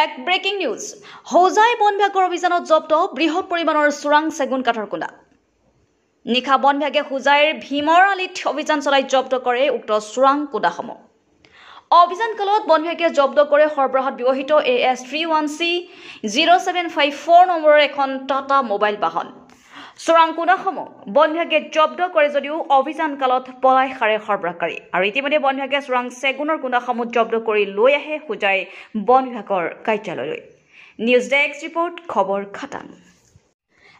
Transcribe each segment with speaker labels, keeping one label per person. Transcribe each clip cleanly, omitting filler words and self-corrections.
Speaker 1: এক breaking news Hojai বন বিভাগৰ অভিযানত জব্দ বৃহৎ পৰিমাণৰ চোৰাং চেগুন কাঠৰ কুঁডা নিশা বন বিভাগে হোজাইৰ ভীমৰ আলিত অভিযান চলাই জব্দ কৰে উক্ত চোৰাং কুঁডাসমূহ অভিযান কালত বন বিভাগে জব্দ কৰে সৰবৰাহত ব্যৱহৃত AS31C 0754 নম্বৰৰ এখন টাটা মোবাইল বাহন চোৰাং কুঁডাসমূহ বন বিভাগে জব্দ কৰে যদিও অভিযান কালত পলাই সাৰে সৰবৰাহকাৰী আৰু ইতিমধ্যে বন বিভাগে চোৰাং চেগুনৰ কুঁডাসমূহ জব্দ কৰি লৈ আহে হোজাই বন বিভাগৰ কাৰ্যালয়লৈ নিউজ ডেস্ক ৰিপৰ্ট খবৰ খাটাং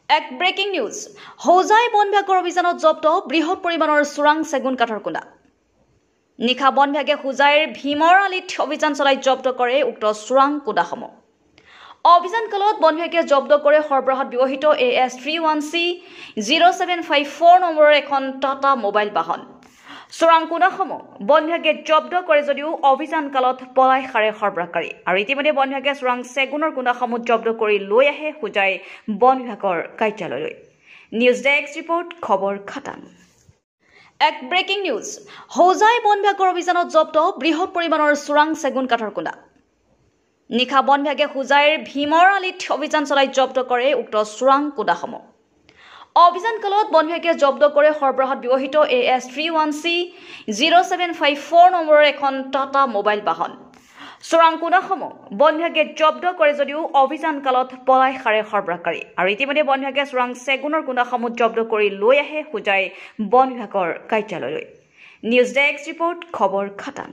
Speaker 1: এক ব্ৰেকিং নিউজ হোজাই বন বিভাগৰ অভিযানত জব্দ বৃহৎ পৰিমাণৰ চোৰাং চেগুন কাঠৰ কুঁডা নিশা বন বিভাগে হোজাইৰ ভীমৰ আলিত অভিযান চলাই জব্দ কৰে উক্ত চোৰাং কুঁডাসমূহ অভিযান কালত বন বিভাগে জব্দ কৰে সৰবৰাহত ব্যৱহৃত AS31C 0754 নম্বৰৰ এখন টাটা মোবাইল বাহন চোৰাং কুঁডাসমূহ বন বিভাগে জব্দ কৰে যদিও অভিযান কালত পলাই সাৰে সৰবৰাহকাৰী আৰু ইতিমধ্যে বন বিভাগে চোৰাং চেগুনৰ কুঁডাসমূহ জব্দ কৰি লৈ আহে হোজাই বন বিভাগৰ কাৰ্যালয়লৈ নিউজ ডেস্ক ৰিপৰ্ট খবৰ খাটাং এক ব্ৰেকিং নিউজ হোজাই বন বিভাগৰ অভিযানত জব্দ বৃহৎ পৰিমাণৰ চোৰাং চেগুন কাঠৰ কুঁডা নিশা বন বিভাগে হোজাইৰ ভীমৰ আলিত অভিযান চলাই জব্দ কৰে উক্ত চোৰাং কুঁডাসমূহ অভিযান কালত বন বিভাগে জব্দ কৰে সৰবৰাহত ব্যৱহৃত AS31C 0754 নম্বৰৰ এখন টাটা মোবাইল বাহন চোৰাং কুঁডাসমূহ বন বিভাগে জব্দ কৰে যদিও অভিযান কালত পলাই সাৰে সৰবৰাহকাৰী আৰু ইতিমধ্যে বন বিভাগে চোৰাং চেগুনৰ কুঁডাসমূহ জব্দ কৰি লৈ আহে হোজাই বন বিভাগৰ কাৰ্যালয়লৈ নিউজ ডেস্ক ৰিপৰ্ট খবৰ খাটাং